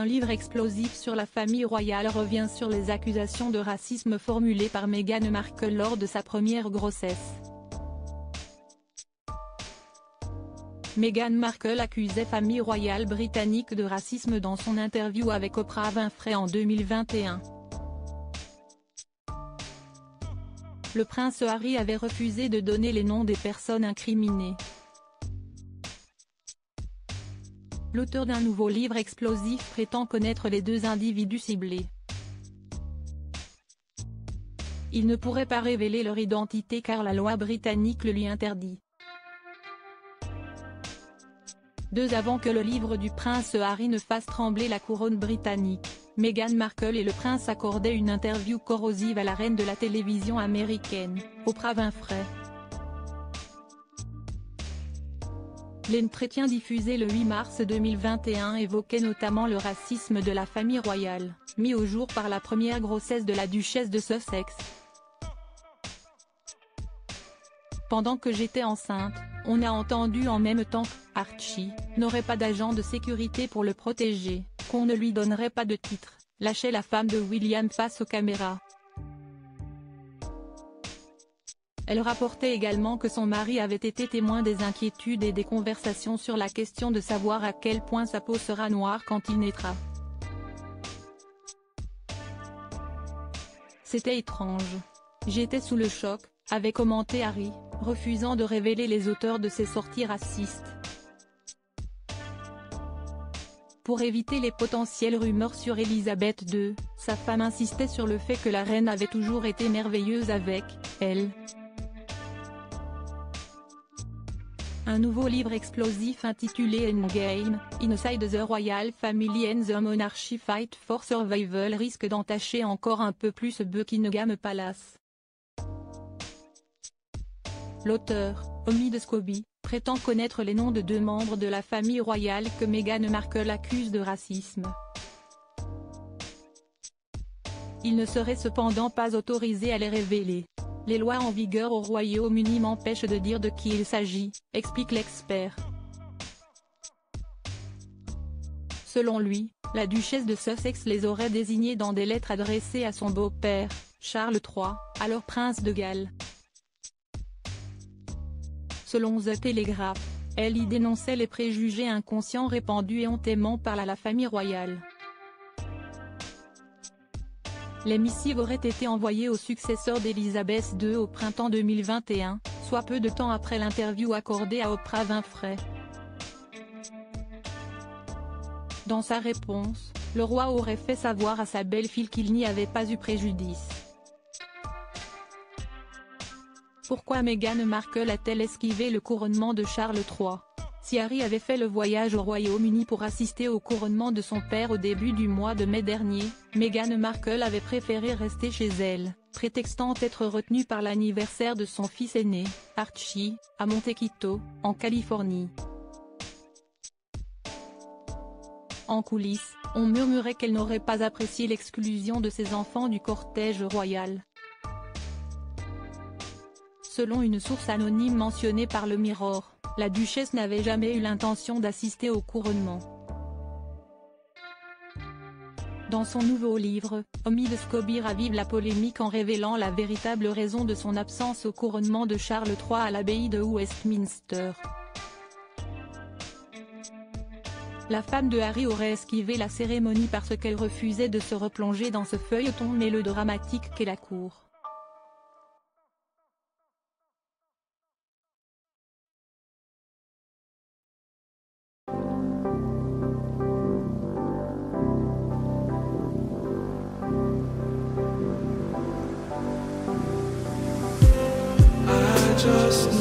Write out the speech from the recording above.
Un livre explosif sur la famille royale revient sur les accusations de racisme formulées par Meghan Markle lors de sa première grossesse. Meghan Markle accusait famille royale britannique de racisme dans son interview avec Oprah Winfrey en 2021. Le prince Harry avait refusé de donner les noms des personnes incriminées. L'auteur d'un nouveau livre explosif prétend connaître les deux individus ciblés. Il ne pourrait pas révéler leur identité car la loi britannique le lui interdit. 2 avant que le livre du prince Harry ne fasse trembler la couronne britannique, Meghan Markle et le prince accordaient une interview corrosive à la reine de la télévision américaine, Oprah Winfrey. L'entretien diffusé le 8 mars 2021 évoquait notamment le racisme de la famille royale, mis au jour par la première grossesse de la duchesse de Sussex. Pendant que j'étais enceinte, on a entendu en même temps qu'Archie n'aurait pas d'agent de sécurité pour le protéger, qu'on ne lui donnerait pas de titre, lâchait la femme de William face aux caméras. Elle rapportait également que son mari avait été témoin des inquiétudes et des conversations sur la question de savoir à quel point sa peau sera noire quand il naîtra. C'était étrange. J'étais sous le choc, avait commenté Harry, refusant de révéler les auteurs de ces sorties racistes. Pour éviter les potentielles rumeurs sur Elisabeth II, sa femme insistait sur le fait que la reine avait toujours été merveilleuse avec elle. Un nouveau livre explosif intitulé Endgame, Inside the Royal Family and the Monarchy Fight for Survival risque d'entacher encore un peu plus Buckingham Palace. L'auteur, Omid Scobie, prétend connaître les noms de 2 membres de la famille royale que Meghan Markle accuse de racisme. Il ne serait cependant pas autorisé à les révéler. Les lois en vigueur au Royaume-Uni m'empêchent de dire de qui il s'agit, explique l'expert. Selon lui, la duchesse de Sussex les aurait désignés dans des lettres adressées à son beau-père, Charles III, alors prince de Galles. Selon The Telegraph, elle y dénonçait les préjugés inconscients répandus éhontément par la famille royale. Les missives auraient été envoyées au successeur d'Elisabeth II au printemps 2021, soit peu de temps après l'interview accordée à Oprah Winfrey. Dans sa réponse, le roi aurait fait savoir à sa belle-fille qu'il n'y avait pas eu préjudice. Pourquoi Meghan Markle a-t-elle esquivé le couronnement de Charles III? Si Harry avait fait le voyage au Royaume-Uni pour assister au couronnement de son père au début du mois de mai dernier, Meghan Markle avait préféré rester chez elle, prétextant être retenue par l'anniversaire de son fils aîné, Archie, à Montecito, en Californie. En coulisses, on murmurait qu'elle n'aurait pas apprécié l'exclusion de ses enfants du cortège royal. Selon une source anonyme mentionnée par le Mirror, la duchesse n'avait jamais eu l'intention d'assister au couronnement. Dans son nouveau livre, Omid Scobie ravive la polémique en révélant la véritable raison de son absence au couronnement de Charles III à l'abbaye de Westminster. La femme de Harry aurait esquivé la cérémonie parce qu'elle refusait de se replonger dans ce feuilleton mélodramatique qu'est la cour. Just